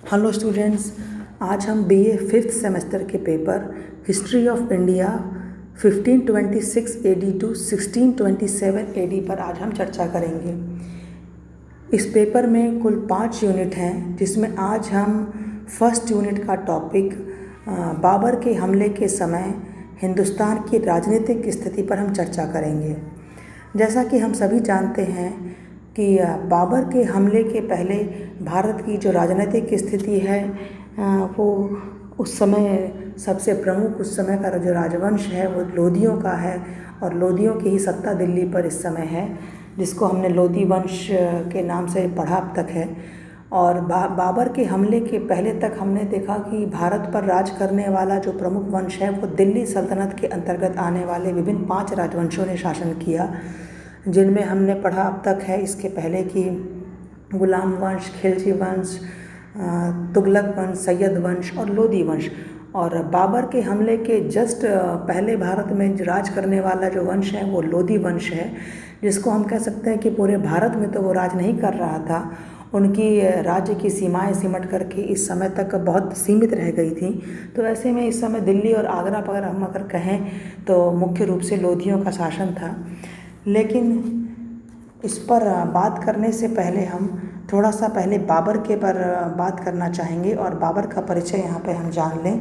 Hello students, आज हम BA fifth semester के paper history of India 1526 AD to 1627 AD पर आज हम चर्चा करेंगे। इस पेपर में कुल 5 यूनिट हैं, जिसमें आज हम फर्स्ट यूनिट का टॉपिक बाबर के हमले के समय हिंदुस्तान की राजनीतिक स्थिति पर हम चर्चा करेंगे। जैसा कि हम सभी जानते हैं कि बाबर के हमले के पहले भारत की जो राजनीतिक स्थिति है वो उस समय सबसे प्रमुख उस समय का जो राजवंश है वो लोदियों का है, और लोदियों की ही सत्ता दिल्ली पर इस समय है, जिसको हमने लोदी वंश के नाम से पढ़ा अब तक है। और बाबर के हमले के पहले तक हमने देखा कि भारत पर राज करने वाला जो प्रमुख वंश है वो दिल्ली सल्तनत के अंतर्गत आने वाले विभिन्न 5 राजवंशों ने शासन किया, जिनमें हमने पढ़ा अब तक है इसके पहले कि गुलाम वंश, खिलजी वंश, तुगलक वंश, सैयद वंश और लोदी वंश। और बाबर के हमले के जस्ट पहले भारत में राज करने वाला जो वंश है वो लोदी वंश है, जिसको हम कह सकते हैं कि पूरे भारत में तो वो राज नहीं कर रहा था। उनकी राज्य की सीमाएं सिमट करके इस समय तक बहुत सीमित रह गई थी। तो ऐसे में इस समय दिल्ली और आगरा पर हम अगर कहें तो मुख्य रूप से लोदियों का शासन था। लेकिन इस पर बात करने से पहले हम थोड़ा सा पहले बाबर के पर बात करना चाहेंगे, और बाबर का परिचय यहाँ पे हम जान लें।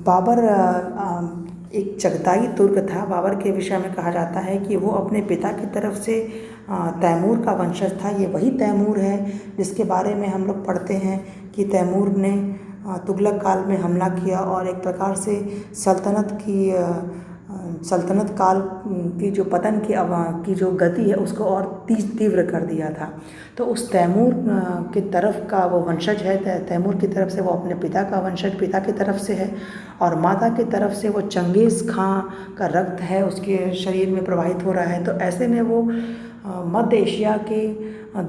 बाबर एक चगताई तुर्क था। बाबर के विषय में कहा जाता है कि वो अपने पिता की तरफ से तैमूर का वंशज था। ये वही तैमूर है जिसके बारे में हम लोग पढ़ते हैं कि तैमूर ने तुगलक काल में हमला किया और एक प्रकार से सल्तनत काल की जो पतन की जो गति है उसको और तीव्र कर दिया था। तो उस तैमूर की तरफ का वो वंशज है। तैमूर की तरफ से वो अपने पिता का वंशज पिता की तरफ से है, और माता की तरफ से वो चंगेज़ खां का रक्त है उसके शरीर में प्रवाहित हो रहा है। तो ऐसे में वो मध्य एशिया के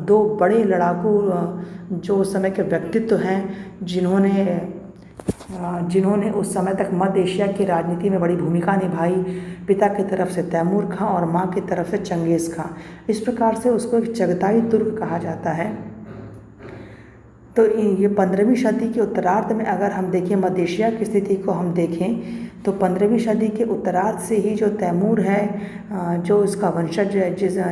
2 बड़े लड़ाकू जो उस समय के व्यक्तित्व हैं, जिन्होंने उस समय तक मध्य एशिया की राजनीति में बड़ी भूमिका निभाई, पिता की तरफ से तैमूर खां और माँ की तरफ से चंगेज़ खां। इस प्रकार से उसको एक चगताई तुर्क कहा जाता है। तो ये 15वीं सदी के उत्तरार्ध में अगर हम देखें मध्य एशिया की स्थिति को हम देखें तो 15वीं सदी के उत्तरार्ध से ही जो तैमूर है, जो इसका वंशज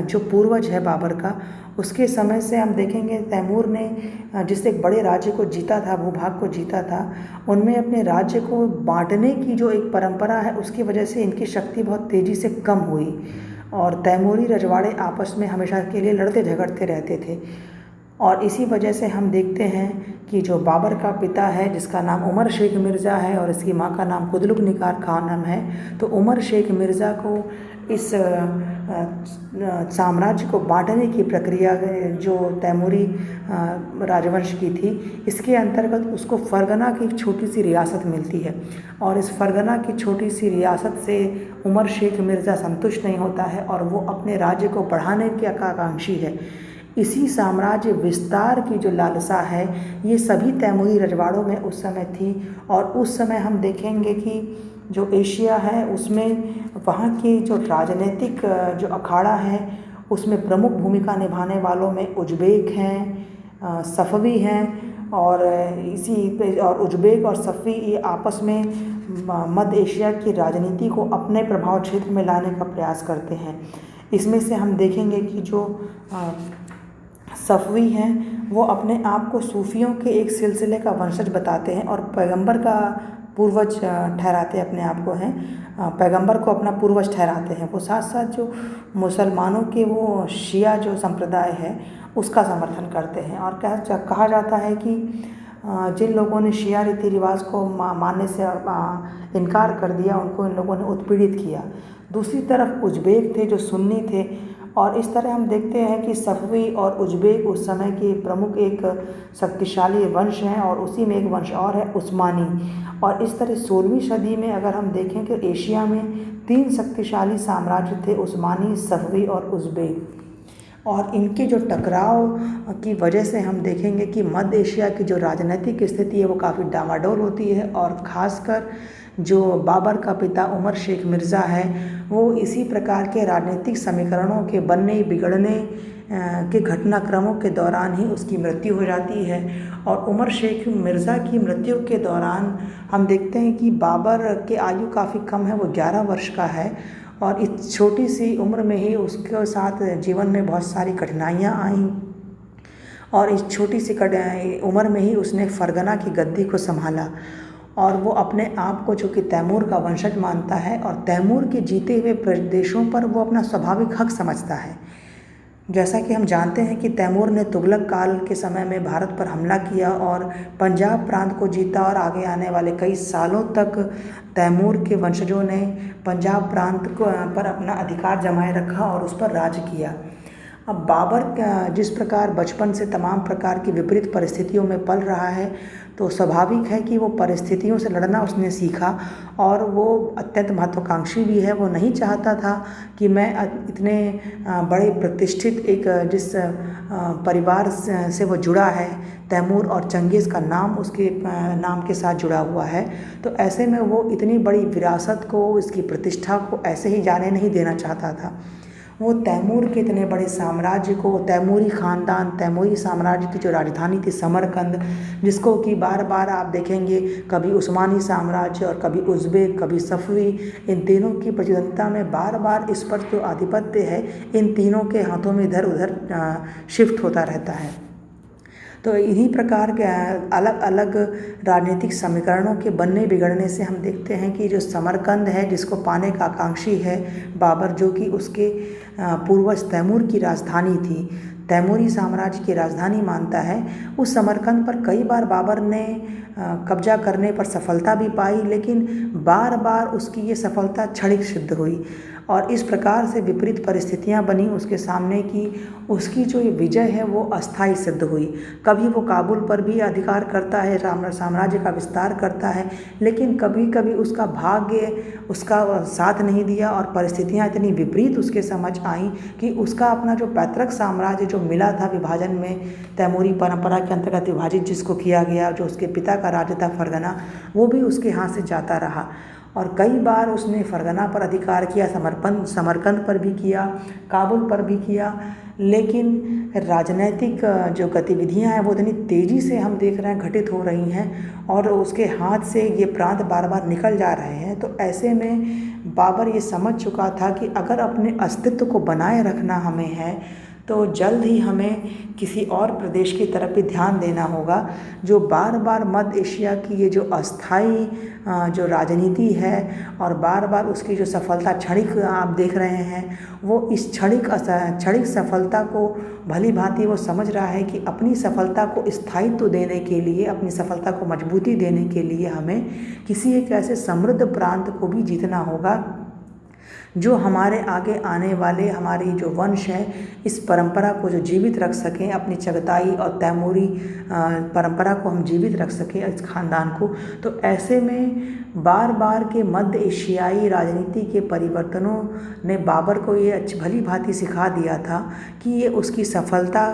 जो पूर्वज है बाबर का, उसके समय से हम देखेंगे तैमूर ने जिस एक बड़े राज्य को जीता था, भूभाग को जीता था, उनमें अपने राज्य को बांटने की जो एक परंपरा है उसकी वजह से इनकी शक्ति बहुत तेज़ी से कम हुई, और तैमूरी रजवाड़े आपस में हमेशा के लिए लड़ते झगड़ते रहते थे। और इसी वजह से हम देखते हैं कि जो बाबर का पिता है जिसका नाम उमर शेख मिर्ज़ा है और इसकी माँ का नाम कुतुब निगार खानम है, तो उमर शेख मिर्ज़ा को इस साम्राज्य को बांटने की प्रक्रिया जो तैमूरी राजवंश की थी, इसके अंतर्गत उसको फरगना की एक छोटी सी रियासत मिलती है, और इस फरगना की छोटी सी रियासत से उमर शेख मिर्ज़ा संतुष्ट नहीं होता है और वो अपने राज्य को बढ़ाने के आकांक्षी है। इसी साम्राज्य विस्तार की जो लालसा है ये सभी तैमूरी रजवाड़ों में उस समय थी। और उस समय हम देखेंगे कि जो एशिया है उसमें वहाँ की जो राजनीतिक जो अखाड़ा है उसमें प्रमुख भूमिका निभाने वालों में उज़्बेक हैं, सफ़वी हैं, और उज़्बेक और सफ़वी ये आपस में मध्य एशिया की राजनीति को अपने प्रभाव क्षेत्र में लाने का प्रयास करते हैं। इसमें से हम देखेंगे कि जो सफ़वी हैं वो अपने आप को सूफियों के एक सिलसिले का वंशज बताते हैं और पैगंबर का पूर्वज ठहराते अपने आप को हैं, पैगंबर को अपना पूर्वज ठहराते हैं। वो साथ साथ जो मुसलमानों के वो शिया जो संप्रदाय है उसका समर्थन करते हैं, और कहा जाता है कि जिन लोगों ने शिया रीति रिवाज को मानने से इनकार कर दिया उनको इन लोगों ने उत्पीड़ित किया। दूसरी तरफ उज़्बेक थे जो सुन्नी थे, और इस तरह हम देखते हैं कि सफ़वी और उज़्बेक उस समय के प्रमुख एक शक्तिशाली वंश हैं, और उसी में एक वंश और है उस्मानी। और इस तरह 16वीं सदी में अगर हम देखें कि एशिया में 3 शक्तिशाली साम्राज्य थे, उस्मानी, सफ़वी और उज़्बेक, और इनके जो टकराव की वजह से हम देखेंगे कि मध्य एशिया की जो राजनीतिक स्थिति है वो काफ़ी डामाडोल होती है। और ख़ासकर जो बाबर का पिता उमर शेख मिर्ज़ा है वो इसी प्रकार के राजनीतिक समीकरणों के बनने बिगड़ने के घटनाक्रमों के दौरान ही उसकी मृत्यु हो जाती है। और उमर शेख मिर्ज़ा की मृत्यु के दौरान हम देखते हैं कि बाबर की आयु काफ़ी कम है, वो 11 वर्ष का है और इस छोटी सी उम्र में ही उसके साथ जीवन में बहुत सारी कठिनाइयाँ आईं और इस छोटी सी उम्र में ही उसने फरगना की गद्दी को संभाला और वो अपने आप को जो कि तैमूर का वंशज मानता है और तैमूर के जीते हुए प्रदेशों पर वो अपना स्वाभाविक हक समझता है। जैसा कि हम जानते हैं कि तैमूर ने तुगलक काल के समय में भारत पर हमला किया और पंजाब प्रांत को जीता और आगे आने वाले कई सालों तक तैमूर के वंशजों ने पंजाब प्रांत पर अपना अधिकार जमाए रखा और उस पर राज किया। अब बाबर जिस प्रकार बचपन से तमाम प्रकार की विपरीत परिस्थितियों में पल रहा है तो स्वाभाविक है कि वो परिस्थितियों से लड़ना उसने सीखा और वो अत्यंत महत्वाकांक्षी भी है। वो नहीं चाहता था कि मैं इतने बड़े प्रतिष्ठित एक जिस परिवार से वो जुड़ा है, तैमूर और चंगेज़ का नाम उसके नाम के साथ जुड़ा हुआ है, तो ऐसे में वो इतनी बड़ी विरासत को, इसकी प्रतिष्ठा को ऐसे ही जाने नहीं देना चाहता था। वो तैमूर के इतने बड़े साम्राज्य को, तैमूरी ख़ानदान, तैमूरी साम्राज्य की जो राजधानी थी समरकंद, जिसको कि बार बार आप देखेंगे कभी उस्मानी साम्राज्य और कभी उज़्बेक, कभी सफ़वी, इन तीनों की प्रतिद्वंदिता में बार बार इस पर जो आधिपत्य है इन तीनों के हाथों में इधर उधर शिफ्ट होता रहता है। तो इन्हीं प्रकार के अलग अलग राजनीतिक समीकरणों के बनने बिगड़ने से हम देखते हैं कि जो समरकंद है, जिसको पाने का आकांक्षी है बाबर, जो कि उसके पूर्वज तैमूर की राजधानी थी, तैमूरी साम्राज्य की राजधानी मानता है, उस समरकंद पर कई बार बाबर ने कब्जा करने पर सफलता भी पाई, लेकिन बार बार उसकी ये सफलता क्षणिक सिद्ध हुई और इस प्रकार से विपरीत परिस्थितियां बनी उसके सामने कि उसकी जो ये विजय है वो अस्थायी सिद्ध हुई। कभी वो काबुल पर भी अधिकार करता है, साम्राज्य का विस्तार करता है, लेकिन कभी कभी उसका भाग्य उसका साथ नहीं दिया और परिस्थितियां इतनी विपरीत उसके समझ आईं कि उसका अपना जो पैतृक साम्राज्य जो मिला था विभाजन में, तैमूरी परंपरा के अंतर्गत विभाजित जिसको किया गया, जो उसके पिता का राज्य था फरगना, वो भी उसके हाथ से जाता रहा और कई बार उसने फरगना पर अधिकार किया, समरकंद पर भी किया, काबुल पर भी किया, लेकिन राजनैतिक जो गतिविधियां हैं वो इतनी तेज़ी से हम देख रहे हैं घटित हो रही हैं और उसके हाथ से ये प्रांत बार बार निकल जा रहे हैं। तो ऐसे में बाबर ये समझ चुका था कि अगर अपने अस्तित्व को बनाए रखना हमें है तो जल्द ही हमें किसी और प्रदेश की तरफ भी ध्यान देना होगा जो बार बार मध्य एशिया की ये जो अस्थाई जो राजनीति है और बार बार उसकी जो सफलता क्षणिक आप देख रहे हैं, वो इस क्षणिक सफलता को भली भांति वो समझ रहा है कि अपनी सफलता को स्थायित्व देने के लिए, अपनी सफलता को मजबूती देने के लिए हमें किसी एक ऐसे समृद्ध प्रांत को भी जीतना होगा जो हमारे आगे आने वाले हमारी जो वंश है इस परंपरा को जो जीवित रख सकें, अपनी चगताई और तैमूरी परंपरा को हम जीवित रख सकें, इस ख़ानदान को। तो ऐसे में बार बार के मध्य एशियाई राजनीति के परिवर्तनों ने बाबर को ये भली भांति सिखा दिया था कि ये उसकी सफलता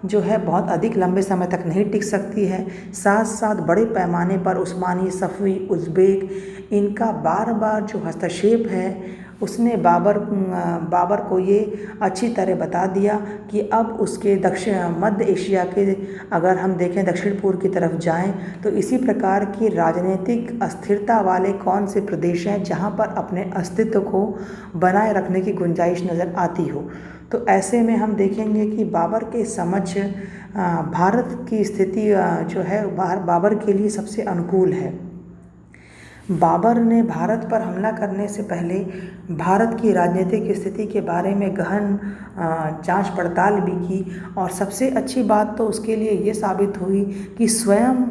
जो है बहुत अधिक लंबे समय तक नहीं टिक सकती है। साथ साथ बड़े पैमाने पर उस्मानी, सफ़वी, उज़्बेक, इनका बार बार जो हस्तक्षेप है उसने बाबर को ये अच्छी तरह बता दिया कि अब उसके मध्य एशिया के अगर हम देखें दक्षिण पूर्व की तरफ जाएं तो इसी प्रकार की राजनीतिक अस्थिरता वाले कौन से प्रदेश हैं जहां पर अपने अस्तित्व को बनाए रखने की गुंजाइश नज़र आती हो। तो ऐसे में हम देखेंगे कि बाबर के समझ भारत की स्थिति जो है बाबर के लिए सबसे अनुकूल है। बाबर ने भारत पर हमला करने से पहले भारत की राजनीतिक स्थिति के बारे में गहन जांच पड़ताल भी की और सबसे अच्छी बात तो उसके लिए ये साबित हुई कि स्वयं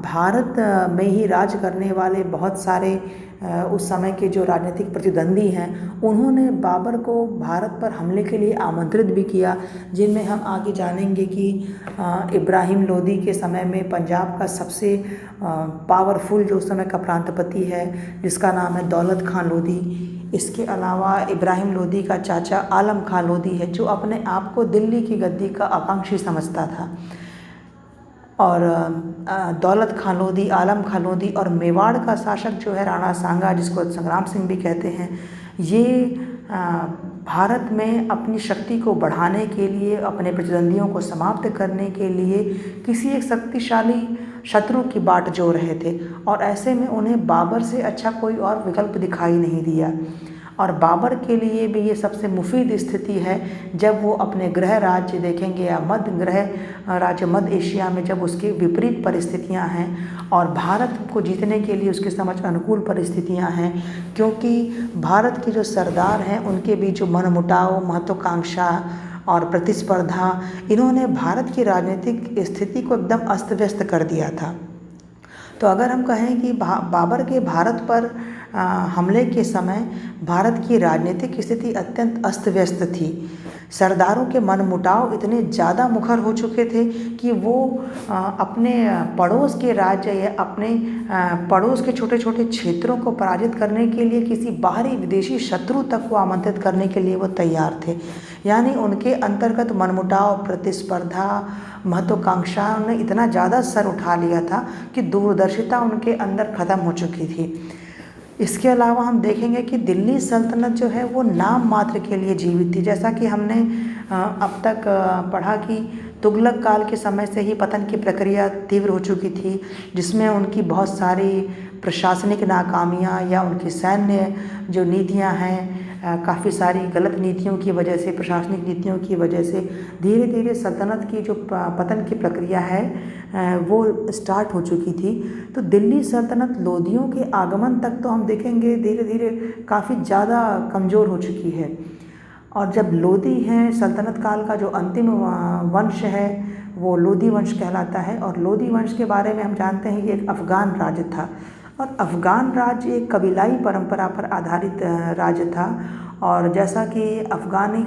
भारत में ही राज करने वाले बहुत सारे उस समय के जो राजनीतिक प्रतिद्वंदी हैं उन्होंने बाबर को भारत पर हमले के लिए आमंत्रित भी किया, जिनमें हम आगे जानेंगे कि इब्राहिम लोदी के समय में पंजाब का सबसे पावरफुल जो उस समय का प्रांतपति है जिसका नाम है दौलत खां लोदी। इसके अलावा इब्राहिम लोदी का चाचा आलम खां लोदी है जो अपने आप को दिल्ली की गद्दी का आकांक्षी समझता था और दौलत खां लोदी, आलम खां लोदी और मेवाड़ का शासक जो है राणा सांगा जिसको संग्राम सिंह भी कहते हैं, ये भारत में अपनी शक्ति को बढ़ाने के लिए, अपने प्रतिद्वंदियों को समाप्त करने के लिए किसी एक शक्तिशाली शत्रु की बाट जोह रहे थे और ऐसे में उन्हें बाबर से अच्छा कोई और विकल्प दिखाई नहीं दिया। और बाबर के लिए भी ये सबसे मुफीद स्थिति है जब वो अपने गृह राज्य देखेंगे या मध्य गृह राज्य मध्य एशिया में जब उसकी विपरीत परिस्थितियां हैं और भारत को जीतने के लिए उसके समझ अनुकूल परिस्थितियां हैं, क्योंकि भारत के जो सरदार हैं उनके बीच जो मनमुटाव, महत्वाकांक्षा और प्रतिस्पर्धा, इन्होंने भारत की राजनीतिक स्थिति को एकदम अस्त व्यस्त कर दिया था। तो अगर हम कहें कि बाबर के भारत पर हमले के समय भारत की राजनीतिक स्थिति अत्यंत अस्त व्यस्त थी। सरदारों के मनमुटाव इतने ज़्यादा मुखर हो चुके थे कि वो अपने पड़ोस के राज्य या अपने पड़ोस के छोटे छोटे क्षेत्रों को पराजित करने के लिए किसी बाहरी विदेशी शत्रु तक को आमंत्रित करने के लिए वो तैयार थे। यानी उनके अंतर्गत मनमुटाव, प्रतिस्पर्धा, महत्वाकांक्षा ने इतना ज़्यादा सर उठा लिया था कि दूरदर्शिता उनके अंदर ख़त्म हो चुकी थी। इसके अलावा हम देखेंगे कि दिल्ली सल्तनत जो है वो नाम मात्र के लिए जीवित थी। जैसा कि हमने अब तक पढ़ा कि तुगलक काल के समय से ही पतन की प्रक्रिया तीव्र हो चुकी थी, जिसमें उनकी बहुत सारी प्रशासनिक नाकामियां या उनकी सैन्य जो नीतियां हैं, काफ़ी सारी गलत नीतियों की वजह से, प्रशासनिक नीतियों की वजह से धीरे धीरे सल्तनत की जो पतन की प्रक्रिया है वो स्टार्ट हो चुकी थी। तो दिल्ली सल्तनत लोदियों के आगमन तक तो हम देखेंगे धीरे धीरे काफ़ी ज़्यादा कमज़ोर हो चुकी है। और जब लोदी हैं, सल्तनत काल का जो अंतिम वंश है वो लोदी वंश कहलाता है। और लोदी वंश के बारे में हम जानते हैं कि एक अफ़गान राज्य था और अफ़गान राज्य एक कबीलाई परंपरा पर आधारित राज्य था। और जैसा कि अफ़गानी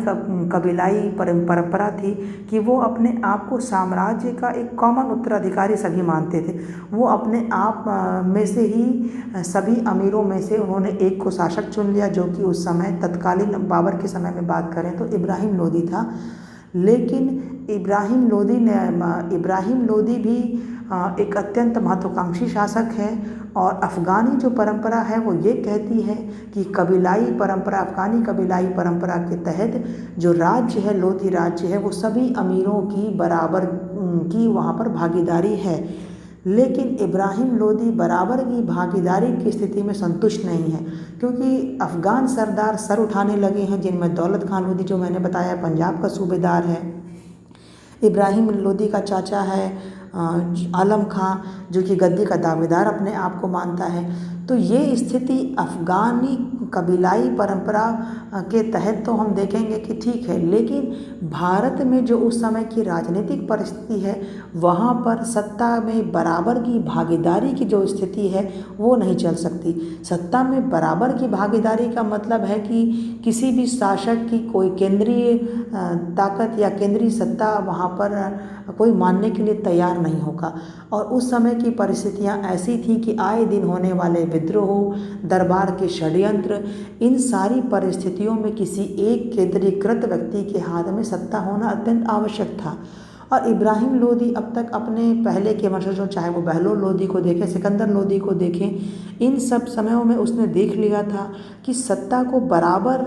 कबीलाई परंपरा थी कि वो अपने आप को साम्राज्य का एक कॉमन उत्तराधिकारी सभी मानते थे। वो अपने आप में से ही सभी अमीरों में से उन्होंने एक को शासक चुन लिया, जो कि उस समय तत्कालीन बाबर के समय में बात करें तो इब्राहिम लोदी था। लेकिन इब्राहिम लोदी भी एक अत्यंत महत्वाकांक्षी शासक है। और अफ़गानी जो परंपरा है वो ये कहती है कि अफ़गानी कबीलाई परंपरा के तहत जो राज्य है, लोधी राज्य है, वो सभी अमीरों की बराबर की वहाँ पर भागीदारी है। लेकिन इब्राहिम लोदी बराबर की भागीदारी की स्थिति में संतुष्ट नहीं है, क्योंकि अफ़गान सरदार सर उठाने लगे हैं, जिनमें दौलत खान लोदी जो मैंने बताया पंजाब का सूबेदार है, इब्राहिम लोदी का चाचा है आलम खां जो कि गद्दी का दावेदार अपने आप को मानता है। तो ये स्थिति अफ़गानी कबीलाई परंपरा के तहत तो हम देखेंगे कि ठीक है, लेकिन भारत में जो उस समय की राजनीतिक परिस्थिति है वहाँ पर सत्ता में बराबर की भागीदारी की जो स्थिति है वो नहीं चल सकती। सत्ता में बराबर की भागीदारी का मतलब है कि किसी भी शासक की कोई केंद्रीय ताकत या केंद्रीय सत्ता वहाँ पर कोई मानने के लिए तैयार नहीं होगा। और उस समय की परिस्थितियाँ ऐसी थी कि आए दिन होने वाले विद्रोह, दरबार के षड्यंत्र, इन सारी परिस्थितियों में किसी एक केंद्रीकृत व्यक्ति के हाथ में सत्ता होना अत्यंत आवश्यक था। और इब्राहिम लोदी अब तक अपने पहले के वंशजों, चाहे वो बहलोल लोदी को देखें, सिकंदर लोदी को देखें, इन सब समयों में उसने देख लिया था कि सत्ता को बराबर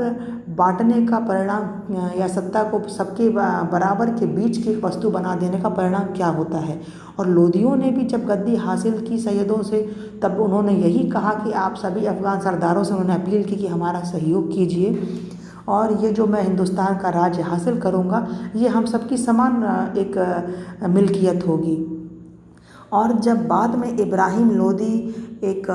बांटने का परिणाम या सत्ता को सबके बराबर के बीच की वस्तु बना देने का परिणाम क्या होता है। और लोदियों ने भी जब गद्दी हासिल की सैयदों से, तब उन्होंने यही कहा कि आप सभी अफ़गान सरदारों से उन्होंने अपील की कि हमारा सहयोग कीजिए और ये जो मैं हिंदुस्तान का राज्य हासिल करूँगा ये हम सबकी समान एक मिल्कियत होगी। और जब बाद में इब्राहिम लोदी एक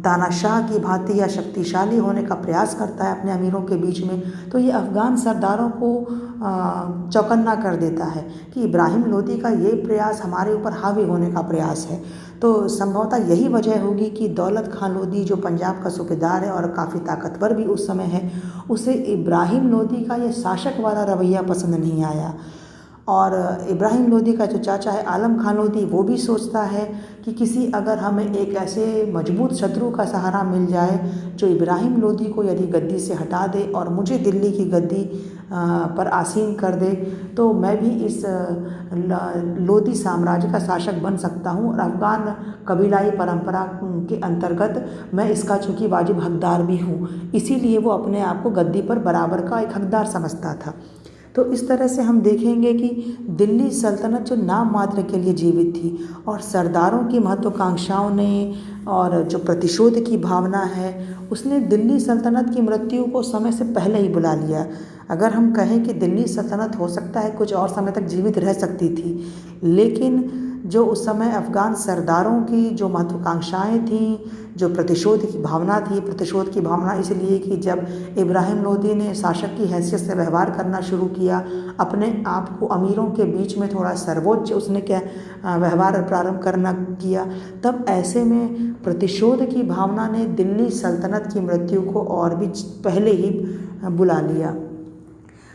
तानाशाह की भांति या शक्तिशाली होने का प्रयास करता है अपने अमीरों के बीच में, तो ये अफ़गान सरदारों को चौकन्ना कर देता है कि इब्राहिम लोदी का ये प्रयास हमारे ऊपर हावी होने का प्रयास है। तो संभवतः यही वजह होगी कि दौलत खान लोदी जो पंजाब का सूबेदार है और काफ़ी ताकतवर भी उस समय है, उसे इब्राहिम लोदी का ये शासक वाला रवैया पसंद नहीं आया। और इब्राहिम लोदी का जो चाचा है आलम खान लोदी, वो भी सोचता है कि किसी अगर हमें एक ऐसे मजबूत शत्रु का सहारा मिल जाए जो इब्राहिम लोदी को यदि गद्दी से हटा दे और मुझे दिल्ली की गद्दी पर आसीन कर दे, तो मैं भी इस लोदी साम्राज्य का शासक बन सकता हूँ और अफ़गान कबीलाई परंपरा के अंतर्गत मैं इसका चूँकि वाजिब हकदार भी हूँ, इसीलिए वो अपने आप को गद्दी पर बराबर का एक हकदार समझता था। तो इस तरह से हम देखेंगे कि दिल्ली सल्तनत जो नाम मात्र के लिए जीवित थी और सरदारों की महत्वाकांक्षाओं ने और जो प्रतिशोध की भावना है उसने दिल्ली सल्तनत की मृत्यु को समय से पहले ही बुला लिया। अगर हम कहें कि दिल्ली सल्तनत हो सकता है कुछ और समय तक जीवित रह सकती थी, लेकिन जो उस समय अफ़गान सरदारों की जो महत्वाकांक्षाएँ थीं, जो प्रतिशोध की भावना थी, प्रतिशोध की भावना इसलिए कि जब इब्राहिम लोदी ने शासक की हैसियत से व्यवहार करना शुरू किया, अपने आप को अमीरों के बीच में थोड़ा सर्वोच्च उसने व्यवहार प्रारंभ करना किया, तब ऐसे में प्रतिशोध की भावना ने दिल्ली सल्तनत की मृत्यु को और भी पहले ही बुला लिया।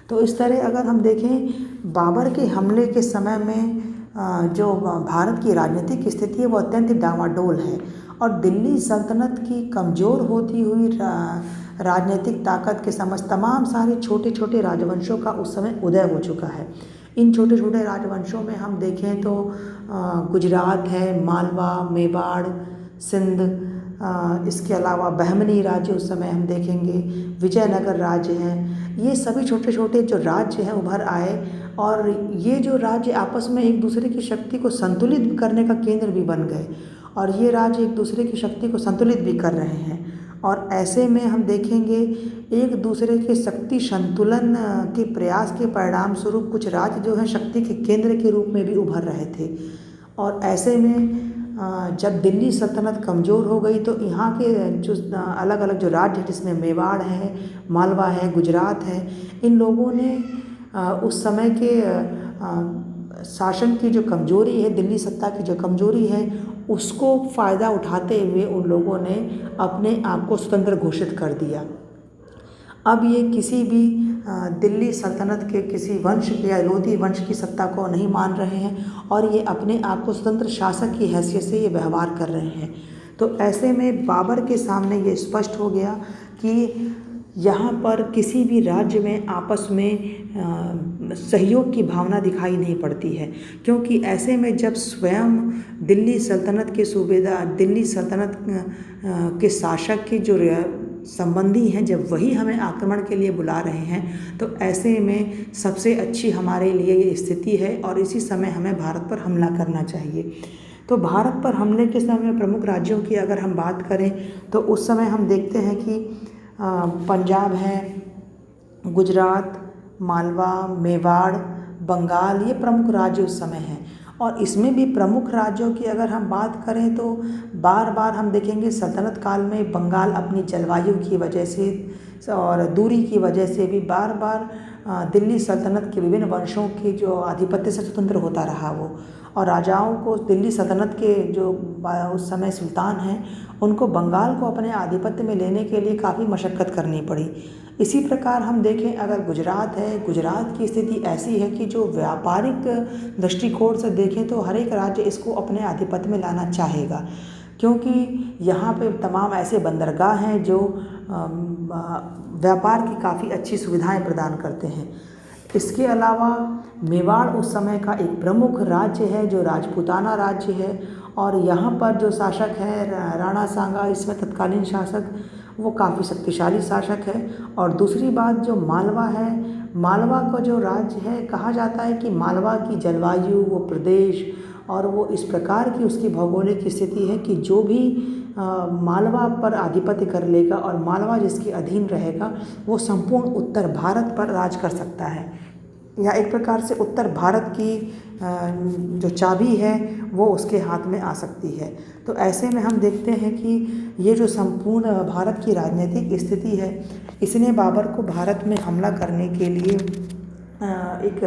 तो इस तरह अगर हम देखें बाबर के हमले के समय में जो भारत की राजनीतिक स्थिति है वो अत्यंत डामाडोल है और दिल्ली सल्तनत की कमज़ोर होती हुई राजनीतिक ताकत के समझ तमाम सारे छोटे छोटे राजवंशों का उस समय उदय हो चुका है। इन छोटे छोटे राजवंशों में हम देखें तो गुजरात है, मालवा, मेवाड़, सिंध, इसके अलावा बहमनी राज्य उस समय हम देखेंगे, विजयनगर राज्य हैं, ये सभी छोटे छोटे जो राज्य हैं उभर आए और ये जो राज्य आपस में एक दूसरे की शक्ति को संतुलित करने का केंद्र भी बन गए और ये राज्य एक दूसरे की शक्ति को संतुलित भी कर रहे हैं। और ऐसे में हम देखेंगे एक दूसरे के शक्ति संतुलन के प्रयास के परिणाम स्वरूप कुछ राज्य जो हैं शक्ति के केंद्र के रूप में भी उभर रहे थे। और ऐसे में जब दिल्ली सल्तनत कमज़ोर हो गई तो यहाँ के जो अलग अलग जो राज्य जिसमें मेवाड़ है, मालवा है, गुजरात है, इन लोगों ने उस समय के शासन की जो कमज़ोरी है, दिल्ली सत्ता की जो कमज़ोरी है, उसको फ़ायदा उठाते हुए उन लोगों ने अपने आप को स्वतंत्र घोषित कर दिया। अब ये किसी भी दिल्ली सल्तनत के किसी वंश या लोधी वंश की सत्ता को नहीं मान रहे हैं और ये अपने आप को स्वतंत्र शासक की हैसियत से ये व्यवहार कर रहे हैं। तो ऐसे में बाबर के सामने ये स्पष्ट हो गया कि यहाँ पर किसी भी राज्य में आपस में सहयोग की भावना दिखाई नहीं पड़ती है, क्योंकि ऐसे में जब स्वयं दिल्ली सल्तनत के सूबेदार, दिल्ली सल्तनत के शासक के जो संबंधी हैं, जब वही हमें आक्रमण के लिए बुला रहे हैं, तो ऐसे में सबसे अच्छी हमारे लिए ये स्थिति है और इसी समय हमें भारत पर हमला करना चाहिए। तो भारत पर हमले के समय प्रमुख राज्यों की अगर हम बात करें तो उस समय हम देखते हैं कि पंजाब है, गुजरात, मालवा, मेवाड़, बंगाल, ये प्रमुख राज्य उस समय हैं। और इसमें भी प्रमुख राज्यों की अगर हम बात करें तो बार बार हम देखेंगे सल्तनत काल में बंगाल अपनी जलवायु की वजह से और दूरी की वजह से भी बार बार दिल्ली सल्तनत के विभिन्न वंशों के जो आधिपत्य से स्वतंत्र होता रहा वो, और राजाओं को दिल्ली सल्तनत के जो उस समय सुल्तान हैं उनको बंगाल को अपने आधिपत्य में लेने के लिए काफ़ी मशक्क़त करनी पड़ी। इसी प्रकार हम देखें अगर गुजरात है, गुजरात की स्थिति ऐसी है कि जो व्यापारिक दृष्टिकोण से देखें तो हर एक राज्य इसको अपने आधिपत्य में लाना चाहेगा, क्योंकि यहाँ पे तमाम ऐसे बंदरगाह हैं जो व्यापार की काफ़ी अच्छी सुविधाएं प्रदान करते हैं। इसके अलावा मेवाड़ उस समय का एक प्रमुख राज्य है जो राजपूताना राज्य है और यहाँ पर जो शासक है राणा सांगा, इसमें तत्कालीन शासक, वो काफ़ी शक्तिशाली शासक है। और दूसरी बात जो मालवा है, मालवा का जो राज्य है, कहा जाता है कि मालवा की जलवायु, वो प्रदेश और वो इस प्रकार की उसकी भौगोलिक स्थिति है कि जो भी मालवा पर आधिपत्य कर लेगा और मालवा जिसके अधीन रहेगा वो संपूर्ण उत्तर भारत पर राज कर सकता है, या एक प्रकार से उत्तर भारत की जो चाबी है वो उसके हाथ में आ सकती है। तो ऐसे में हम देखते हैं कि ये जो संपूर्ण भारत की राजनीतिक स्थिति है इसने बाबर को भारत में हमला करने के लिए एक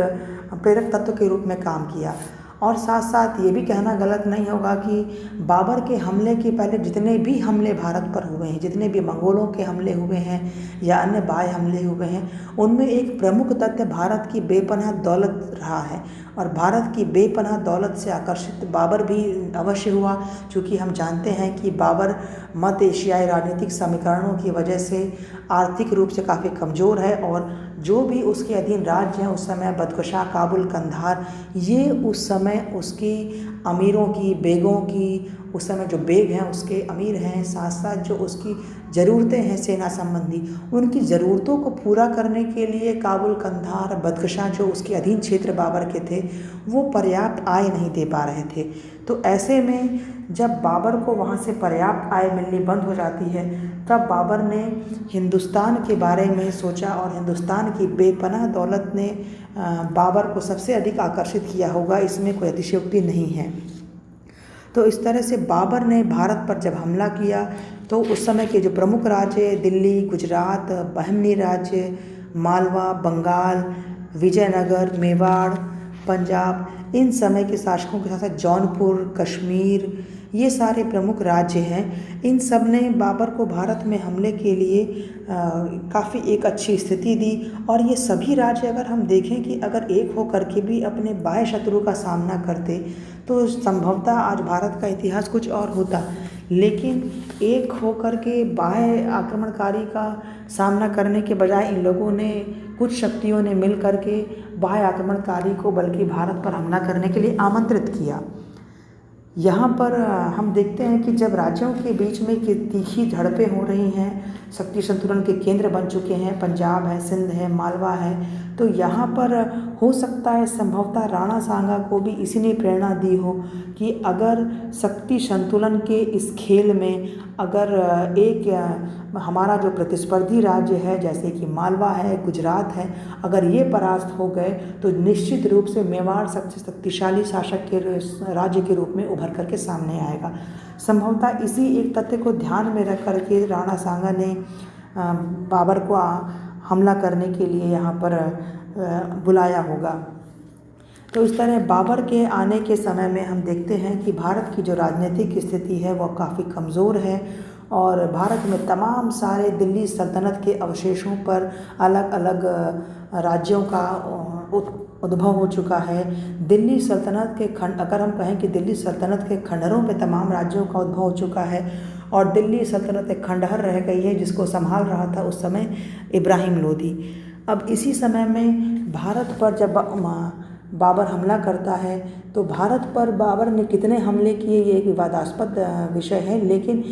प्रेरक तत्व के रूप में काम किया। और साथ साथ ये भी कहना गलत नहीं होगा कि बाबर के हमले के पहले जितने भी हमले भारत पर हुए हैं, जितने भी मंगोलों के हमले हुए हैं या अन्य बाह्य हमले हुए हैं, उनमें एक प्रमुख तथ्य भारत की बेपनाह दौलत रहा है। और भारत की बेपनाह दौलत से आकर्षित बाबर भी अवश्य हुआ, क्योंकि हम जानते हैं कि बाबर मध्य एशियाई राजनीतिक समीकरणों की वजह से आर्थिक रूप से काफ़ी कमज़ोर है, और जो भी उसके अधीन राज्य हैं उस समय बदख्शां, काबुल, कंधार, ये उस समय उसकी अमीरों की, बेगों की, उस समय जो बेग हैं उसके अमीर हैं, साथ साथ जो उसकी ज़रूरतें हैं सेना संबंधी, उनकी ज़रूरतों को पूरा करने के लिए काबुल, कंधार, बदख्शां जो उसके अधीन क्षेत्र बाबर के थे, वो पर्याप्त आय नहीं दे पा रहे थे। तो ऐसे में जब बाबर को वहाँ से पर्याप्त आय मिलनी बंद हो जाती है, तब बाबर ने हिंदुस्तान के बारे में सोचा, और हिंदुस्तान की बेपनाह दौलत ने बाबर को सबसे अधिक आकर्षित किया होगा, इसमें कोई अतिशयोक्ति नहीं है। तो इस तरह से बाबर ने भारत पर जब हमला किया तो उस समय के जो प्रमुख राज्य दिल्ली, गुजरात, बहमनी राज्य, मालवा, बंगाल, विजयनगर, मेवाड़, पंजाब, इन समय के शासकों के साथ साथ जौनपुर, कश्मीर, ये सारे प्रमुख राज्य हैं। इन सब ने बाबर को भारत में हमले के लिए काफ़ी एक अच्छी स्थिति दी, और ये सभी राज्य अगर हम देखें कि अगर एक होकर के भी अपने बाह्य शत्रु का सामना करते तो संभवतः आज भारत का इतिहास कुछ और होता, लेकिन एक होकर के बाह्य आक्रमणकारी का सामना करने के बजाय इन लोगों ने, कुछ शक्तियों ने मिल करके बाह्य आक्रमणकारी को बल्कि भारत पर हमला करने के लिए आमंत्रित किया। यहाँ पर हम देखते हैं कि जब राज्यों के बीच में तीखी झड़पें हो रही हैं, शक्ति संतुलन के केंद्र बन चुके हैं, पंजाब है, सिंध है, मालवा है, तो यहाँ पर हो सकता है संभवतः राणा सांगा को भी इसी ने प्रेरणा दी हो कि अगर शक्ति संतुलन के इस खेल में अगर एक हमारा जो प्रतिस्पर्धी राज्य है जैसे कि मालवा है, गुजरात है, अगर ये परास्त हो गए तो निश्चित रूप से मेवाड़ सबसे शक्तिशाली शासक के राज्य के रूप में उभर करके सामने आएगा। संभवतः इसी एक तथ्य को ध्यान में रख करके राणा सांगा ने बाबर को हमला करने के लिए यहाँ पर बुलाया होगा। तो इस तरह बाबर के आने के समय में हम देखते हैं कि भारत की जो राजनीतिक स्थिति है वह काफ़ी कमज़ोर है, और भारत में तमाम सारे दिल्ली सल्तनत के अवशेषों पर अलग अलग राज्यों का उद्भव हो चुका है। दिल्ली सल्तनत के खंड, अगर हम कहें कि दिल्ली सल्तनत के खंडहरों पे तमाम राज्यों का उद्भव हो चुका है, और दिल्ली सल्तनत एक खंडहर रह गई है जिसको संभाल रहा था उस समय इब्राहिम लोदी। अब इसी समय में भारत पर जब बाबर हमला करता है तो भारत पर बाबर ने कितने हमले किए ये एक विवादास्पद विषय है, लेकिन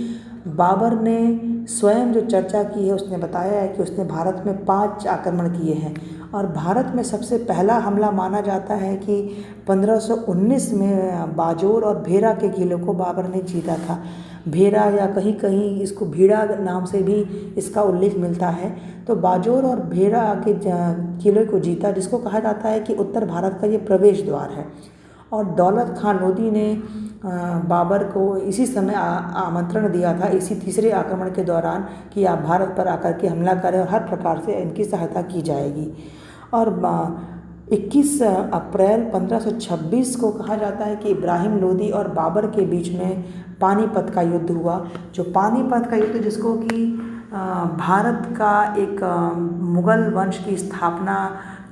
बाबर ने स्वयं जो चर्चा की है उसने बताया है कि उसने भारत में 5 आक्रमण किए हैं, और भारत में सबसे पहला हमला माना जाता है कि 1519 में बाजोर और भेरा के किले को बाबर ने जीता था। भेरा या कहीं कहीं इसको भीड़ा नाम से भी इसका उल्लेख मिलता है। तो बाजोर और भेरा के किले को जीता, जिसको कहा जाता है कि उत्तर भारत का ये प्रवेश द्वार है। और दौलत खान लोदी ने बाबर को इसी समय आमंत्रण दिया था, इसी तीसरे आक्रमण के दौरान, कि आप भारत पर आकर के हमला करें और हर प्रकार से इनकी सहायता की जाएगी। और 21 अप्रैल 1526 को कहा जाता है कि इब्राहिम लोदी और बाबर के बीच में पानीपत का युद्ध हुआ। जो पानीपत का युद्ध, जिसको कि भारत का एक मुग़ल वंश की स्थापना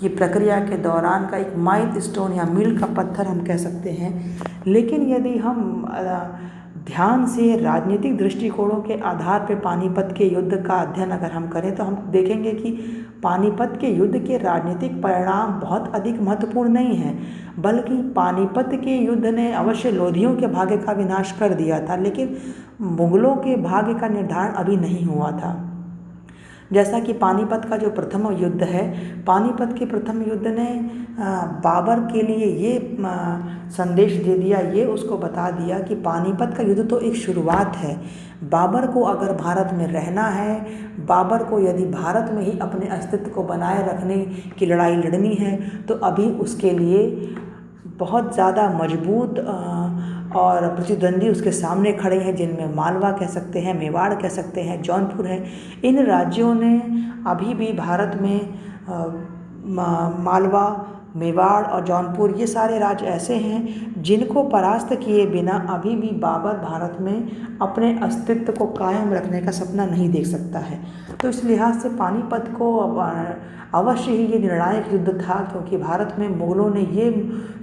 की प्रक्रिया के दौरान का एक माइलस्टोन या मील का पत्थर हम कह सकते हैं। लेकिन यदि हम ध्यान से राजनीतिक दृष्टिकोणों के आधार पर पानीपत के युद्ध का अध्ययन अगर हम करें तो हम देखेंगे कि पानीपत के युद्ध के राजनीतिक परिणाम बहुत अधिक महत्वपूर्ण नहीं हैं, बल्कि पानीपत के युद्ध ने अवश्य लोधियों के भाग्य का विनाश कर दिया था, लेकिन मुग़लों के भाग्य का निर्धारण अभी नहीं हुआ था। जैसा कि पानीपत का जो प्रथम युद्ध है, पानीपत के प्रथम युद्ध ने बाबर के लिए ये संदेश दे दिया, ये उसको बता दिया कि पानीपत का युद्ध तो एक शुरुआत है। बाबर को अगर भारत में रहना है, बाबर को यदि भारत में ही अपने अस्तित्व को बनाए रखने की लड़ाई लड़नी है, तो अभी उसके लिए बहुत ज़्यादा मजबूत और प्रतिद्वंदी उसके सामने खड़े हैं, जिनमें मालवा कह सकते हैं, मेवाड़ कह सकते हैं, जौनपुर है। इन राज्यों ने अभी भी भारत में मालवा, मेवाड़ और जौनपुर, ये सारे राज्य ऐसे हैं जिनको परास्त किए बिना अभी भी बाबर भारत में अपने अस्तित्व को कायम रखने का सपना नहीं देख सकता है। तो इस लिहाज से पानीपत को अवश्य ही ये निर्णायक युद्ध था, क्योंकि भारत में मुग़लों ने ये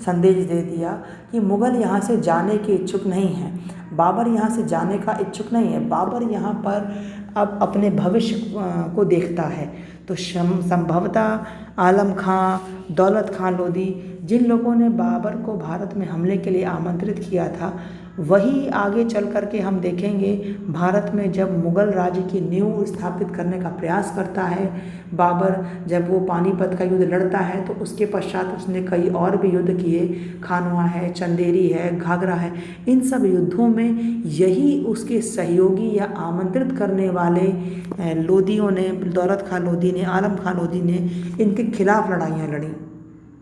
संदेश दे दिया कि मुग़ल यहाँ से जाने के इच्छुक नहीं हैं, बाबर यहाँ से जाने का इच्छुक नहीं है, बाबर यहाँ पर अब अपने भविष्य को देखता है। तो संभवतः आलम खां, दौलत खां लोदी, जिन लोगों ने बाबर को भारत में हमले के लिए आमंत्रित किया था, वही आगे चल कर के हम देखेंगे भारत में जब मुग़ल राज्य की नींव स्थापित करने का प्रयास करता है बाबर, जब वो पानीपत का युद्ध लड़ता है तो उसके पश्चात उसने कई और भी युद्ध किए, खानवा है, चंदेरी है, घाघरा है। इन सब युद्धों में यही उसके सहयोगी या आमंत्रित करने वाले लोदियों ने, दौलत खां लोदी ने, आलम खां लोदी ने इनके खिलाफ लड़ाइयाँ लड़ी।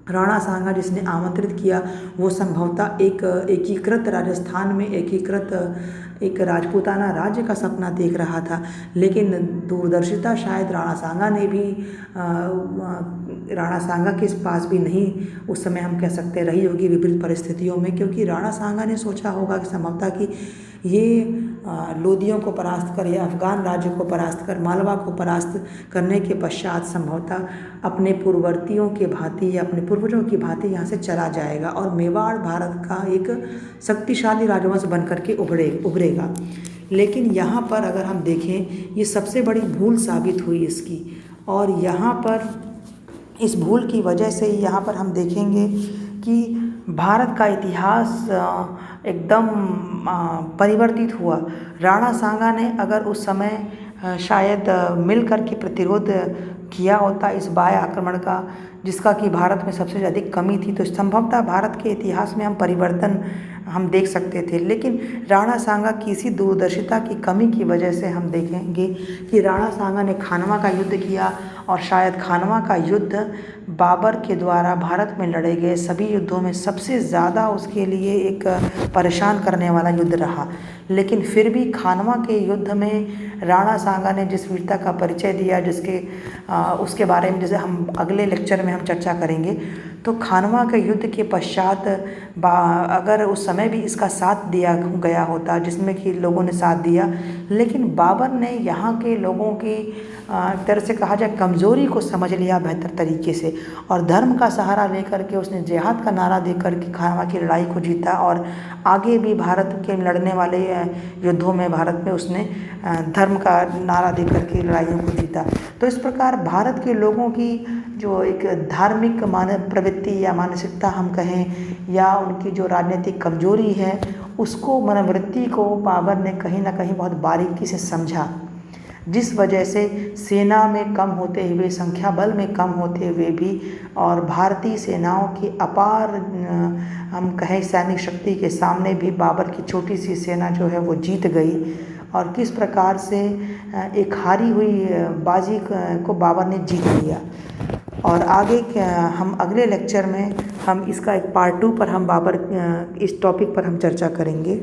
राणा सांगा जिसने आमंत्रित किया वो संभवतः एक एकीकृत राजस्थान में एक राजपूताना राज्य का सपना देख रहा था, लेकिन दूरदर्शिता शायद राणा सांगा के पास भी नहीं उस समय हम कह सकते रही होगी विपरीत परिस्थितियों में, क्योंकि राणा सांगा ने सोचा होगा कि संभवतः कि ये लोदियों को परास्त कर या अफगान राज्य को परास्त कर, मालवा को परास्त करने के पश्चात संभवतः अपने पूर्ववर्तियों के भांति या अपने पूर्वजों की भांति यहाँ से चला जाएगा और मेवाड़ भारत का एक शक्तिशाली राजवंश बनकर के उभरेगा। लेकिन यहाँ पर अगर हम देखें, ये सबसे बड़ी भूल साबित हुई इसकी, और यहाँ पर इस भूल की वजह से यहाँ पर हम देखेंगे कि भारत का इतिहास एकदम परिवर्तित हुआ। राणा सांगा ने अगर उस समय शायद मिल कर के प्रतिरोध किया होता इस बाह्य आक्रमण का, जिसका कि भारत में सबसे अधिक कमी थी, तो संभवतः भारत के इतिहास में हम परिवर्तन हम देख सकते थे। लेकिन राणा सांगा की इसी दूरदर्शिता की कमी की वजह से हम देखेंगे कि राणा सांगा ने खानवा का युद्ध किया, और शायद खानवा का युद्ध बाबर के द्वारा भारत में लड़े गए सभी युद्धों में सबसे ज़्यादा उसके लिए एक परेशान करने वाला युद्ध रहा। लेकिन फिर भी खानवा के युद्ध में राणा सांगा ने जिस वीरता का परिचय दिया, उसके बारे में जैसे हम अगले लेक्चर में हम चर्चा करेंगे, तो खानवा के युद्ध के पश्चात अगर उस समय भी इसका साथ दिया गया होता, जिसमें कि लोगों ने साथ दिया, लेकिन बाबर ने यहाँ के लोगों की एक तरह से कहा जाए कमज़ोरी को समझ लिया बेहतर तरीके से, और धर्म का सहारा लेकर के उसने जिहाद का नारा देकर के खानवा की लड़ाई को जीता, और आगे भी भारत के लड़ने वाले युद्धों में भारत में उसने धर्म का नारा देकर के लड़ाइयों को जीता। तो इस प्रकार भारत के लोगों की जो एक धार्मिक प्रवृत्ति या मानसिकता हम कहें, या उनकी जो राजनीतिक कमजोरी है, उसको मनोवृत्ति को बाबर ने कहीं ना कहीं बहुत बारीकी से समझा, जिस वजह से सेना में कम होते हुए, संख्या बल में कम होते हुए भी, और भारतीय सेनाओं की अपार हम कहें सैनिक शक्ति के सामने भी बाबर की छोटी सी सेना जो है वो जीत गई, और किस प्रकार से एक हारी हुई बाजी को बाबर ने जीत लिया। और आगे हम अगले लेक्चर में हम इसका एक पार्ट 2 पर हम बाबर इस टॉपिक पर हम चर्चा करेंगे।